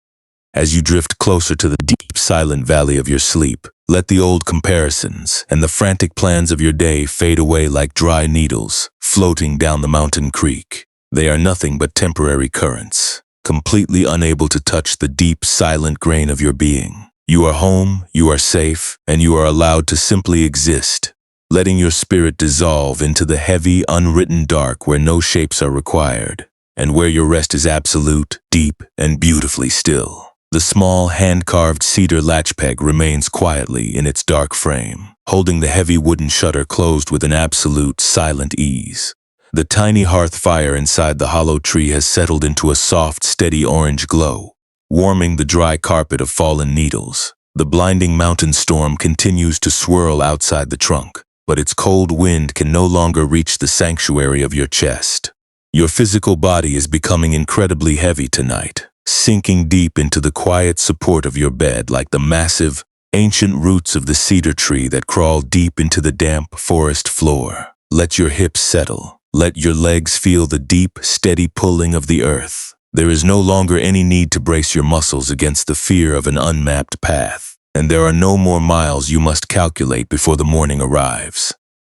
Speaker 1: As you drift closer to the deep, silent valley of your sleep, let the old comparisons and the frantic plans of your day fade away like dry needles floating down the mountain creek. They are nothing but temporary currents, completely unable to touch the deep, silent grain of your being. You are home, you are safe, and you are allowed to simply exist, letting your spirit dissolve into the heavy, unwritten dark where no shapes are required, and where your rest is absolute, deep, and beautifully still. The small, hand-carved cedar latchpeg remains quietly in its dark frame, holding the heavy wooden shutter closed with an absolute, silent ease. The tiny hearth fire inside the hollow tree has settled into a soft, steady orange glow, warming the dry carpet of fallen needles. The blinding mountain storm continues to swirl outside the trunk, but its cold wind can no longer reach the sanctuary of your chest. Your physical body is becoming incredibly heavy tonight, sinking deep into the quiet support of your bed like the massive, ancient roots of the cedar tree that crawl deep into the damp forest floor. Let your hips settle. Let your legs feel the deep, steady pulling of the earth. There is no longer any need to brace your muscles against the fear of an unmapped path, and there are no more miles you must calculate before the morning arrives.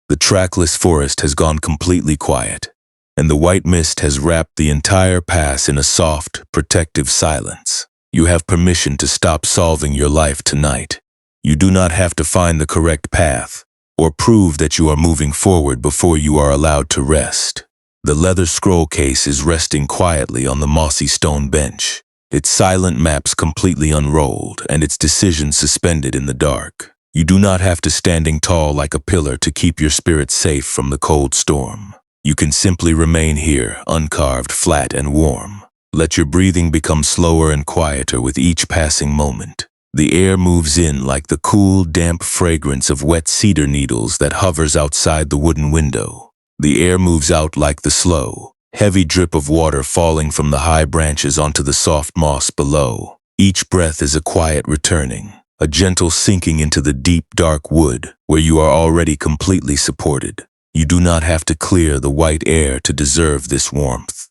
Speaker 1: The trackless forest has gone completely quiet, and the white mist has wrapped the entire pass in a soft, protective silence. You have permission to stop solving your life tonight. You do not have to find the correct path, or prove that you are moving forward before you are allowed to rest. The leather scroll case is resting quietly on the mossy stone bench, its silent maps completely unrolled and its decisions suspended in the dark. You do not have to standing tall like a pillar to keep your spirit safe from the cold storm. You can simply remain here, uncarved, flat, and warm. Let your breathing become slower and quieter with each passing moment. The air moves in like the cool, damp fragrance of wet cedar needles that hovers outside the wooden window. The air moves out like the slow, heavy drip of water falling from the high branches onto the soft moss below. Each breath is a quiet returning, a gentle sinking into the deep, dark wood where you are already completely supported. You do not have to clear the white air to deserve this warmth.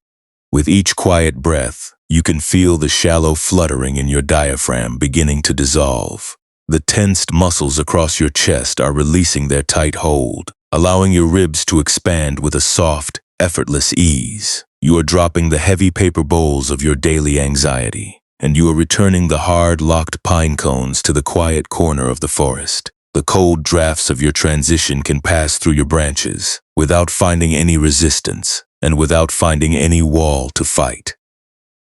Speaker 1: With each quiet breath, you can feel the shallow fluttering in your diaphragm beginning to dissolve. The tensed muscles across your chest are releasing their tight hold, allowing your ribs to expand with a soft, effortless ease. You are dropping the heavy paper bowls of your daily anxiety, and you are returning the hard, locked pine cones to the quiet corner of the forest. The cold drafts of your transition can pass through your branches without finding any resistance and without finding any wall to fight.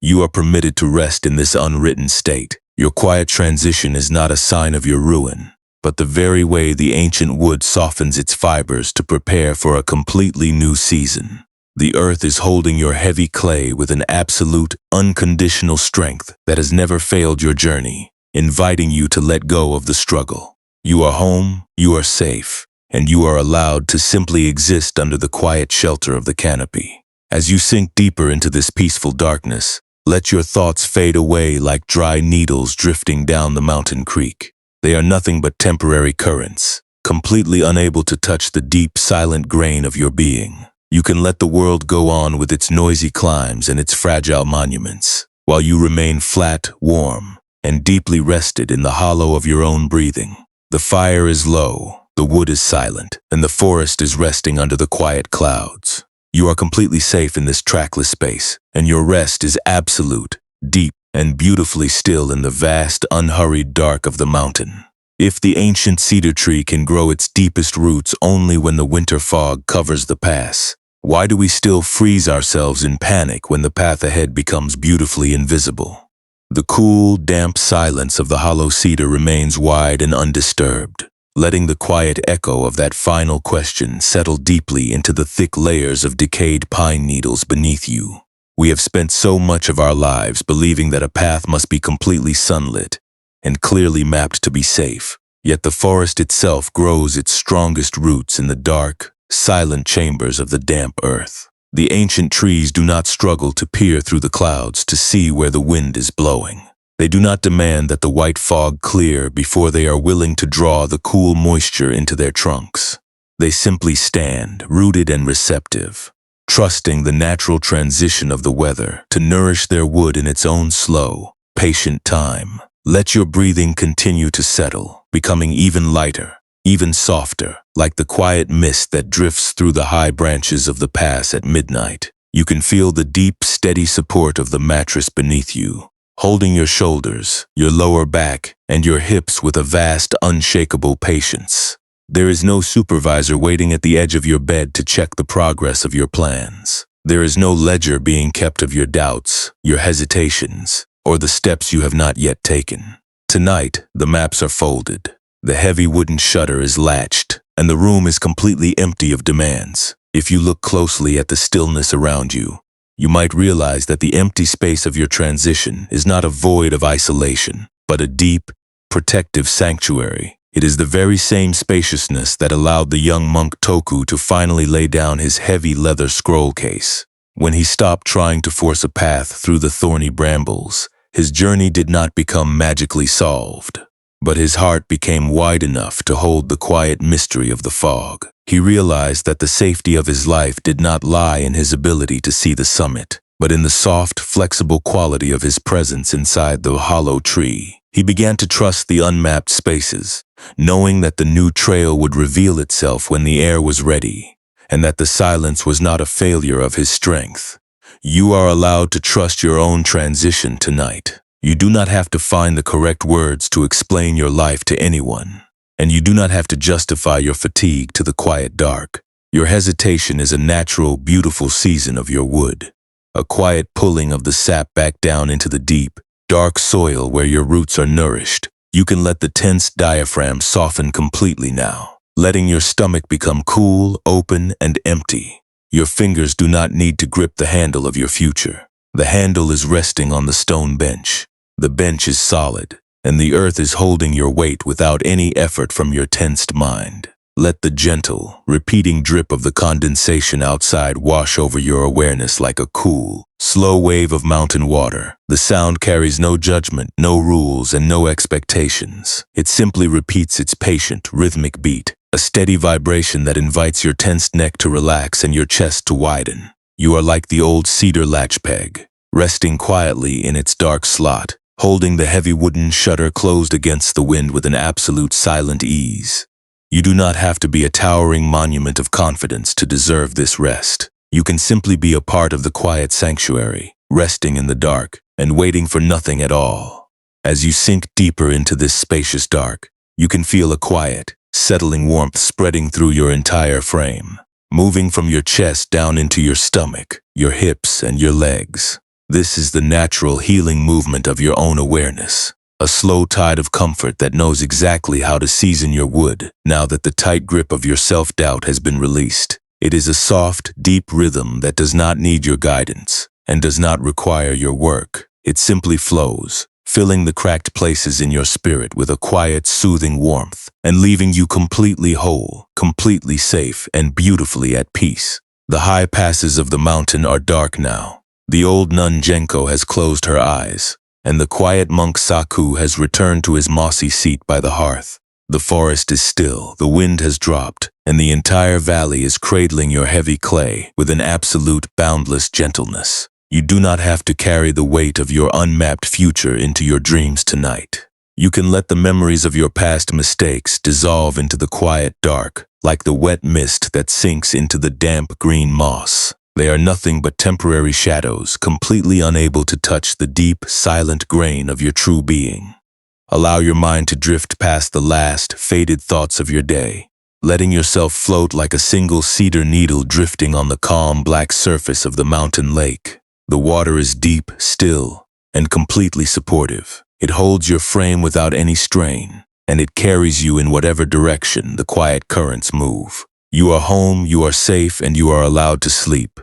Speaker 1: You are permitted to rest in this unwritten state. Your quiet transition is not a sign of your ruin, but the very way the ancient wood softens its fibers to prepare for a completely new season. The earth is holding your heavy clay with an absolute, unconditional strength that has never failed your journey, inviting you to let go of the struggle. You are home, you are safe, and you are allowed to simply exist under the quiet shelter of the canopy. As you sink deeper into this peaceful darkness, let your thoughts fade away like dry needles drifting down the mountain creek. They are nothing but temporary currents, completely unable to touch the deep, silent grain of your being. You can let the world go on with its noisy climbs and its fragile monuments, while you remain flat, warm, and deeply rested in the hollow of your own breathing. The fire is low, the wood is silent, and the forest is resting under the quiet clouds. You are completely safe in this trackless space, and your rest is absolute, deep, and beautifully still in the vast, unhurried dark of the mountain. If the ancient cedar tree can grow its deepest roots only when the winter fog covers the pass, why do we still freeze ourselves in panic when the path ahead becomes beautifully invisible? The cool, damp silence of the hollow cedar remains wide and undisturbed, letting the quiet echo of that final question settle deeply into the thick layers of decayed pine needles beneath you. We have spent so much of our lives believing that a path must be completely sunlit and clearly mapped to be safe, yet the forest itself grows its strongest roots in the dark, silent chambers of the damp earth. The ancient trees do not struggle to peer through the clouds to see where the wind is blowing. They do not demand that the white fog clear before they are willing to draw the cool moisture into their trunks. They simply stand, rooted and receptive, trusting the natural transition of the weather to nourish their wood in its own slow, patient time. Let your breathing continue to settle, becoming even lighter, even softer, like the quiet mist that drifts through the high branches of the pass at midnight. You can feel the deep, steady support of the mattress beneath you, holding your shoulders, your lower back, and your hips with a vast, unshakable patience. There is no supervisor waiting at the edge of your bed to check the progress of your plans. There is no ledger being kept of your doubts, your hesitations, or the steps you have not yet taken. Tonight, the maps are folded. The heavy wooden shutter is latched, and the room is completely empty of demands. If you look closely at the stillness around you, you might realize that the empty space of your transition is not a void of isolation, but a deep, protective sanctuary. It is the very same spaciousness that allowed the young monk Toku to finally lay down his heavy leather scroll case. When he stopped trying to force a path through the thorny brambles, his journey did not become magically solved, but his heart became wide enough to hold the quiet mystery of the fog. He realized that the safety of his life did not lie in his ability to see the summit, but in the soft, flexible quality of his presence inside the hollow tree. He began to trust the unmapped spaces, knowing that the new trail would reveal itself when the air was ready, and that the silence was not a failure of his strength. You are allowed to trust your own transition tonight. You do not have to find the correct words to explain your life to anyone, and you do not have to justify your fatigue to the quiet dark. Your hesitation is a natural, beautiful season of your wood, a quiet pulling of the sap back down into the deep, dark soil where your roots are nourished. You can let the tense diaphragm soften completely now, letting your stomach become cool, open, and empty. Your fingers do not need to grip the handle of your future. The handle is resting on the stone bench. The bench is solid, and the earth is holding your weight without any effort from your tensed mind. Let the gentle, repeating drip of the condensation outside wash over your awareness like a cool, slow wave of mountain water. The sound carries no judgment, no rules, and no expectations. It simply repeats its patient, rhythmic beat, a steady vibration that invites your tensed neck to relax and your chest to widen. You are like the old cedar latch peg, resting quietly in its dark slot, holding the heavy wooden shutter closed against the wind with an absolute silent ease. You do not have to be a towering monument of confidence to deserve this rest. You can simply be a part of the quiet sanctuary, resting in the dark and waiting for nothing at all. As you sink deeper into this spacious dark, you can feel a quiet, settling warmth spreading through your entire frame, moving from your chest down into your stomach, your hips, and your legs. This is the natural healing movement of your own awareness. A slow tide of comfort that knows exactly how to season your wood now that the tight grip of your self-doubt has been released. It is a soft, deep rhythm that does not need your guidance and does not require your work. It simply flows, filling the cracked places in your spirit with a quiet, soothing warmth and leaving you completely whole, completely safe, and beautifully at peace. The high passes of the mountain are dark now. The old nun Genko has closed her eyes, and the quiet monk Saku has returned to his mossy seat by the hearth. The forest is still, the wind has dropped, and the entire valley is cradling your heavy clay with an absolute, boundless gentleness. You do not have to carry the weight of your unmapped future into your dreams tonight. You can let the memories of your past mistakes dissolve into the quiet dark, like the wet mist that sinks into the damp green moss. They are nothing but temporary shadows, completely unable to touch the deep, silent grain of your true being. Allow your mind to drift past the last, faded thoughts of your day, letting yourself float like a single cedar needle drifting on the calm, black surface of the mountain lake. The water is deep, still, and completely supportive. It holds your frame without any strain, and it carries you in whatever direction the quiet currents move. You are home, you are safe, and you are allowed to sleep.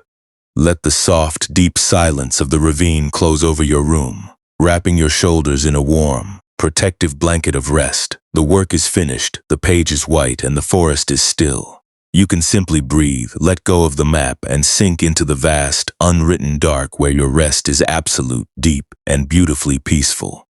Speaker 1: Let the soft, deep silence of the ravine close over your room, wrapping your shoulders in a warm, protective blanket of rest. The work is finished, the page is white, and the forest is still. You can simply breathe, let go of the map, and sink into the vast, unwritten dark where your rest is absolute, deep, and beautifully peaceful.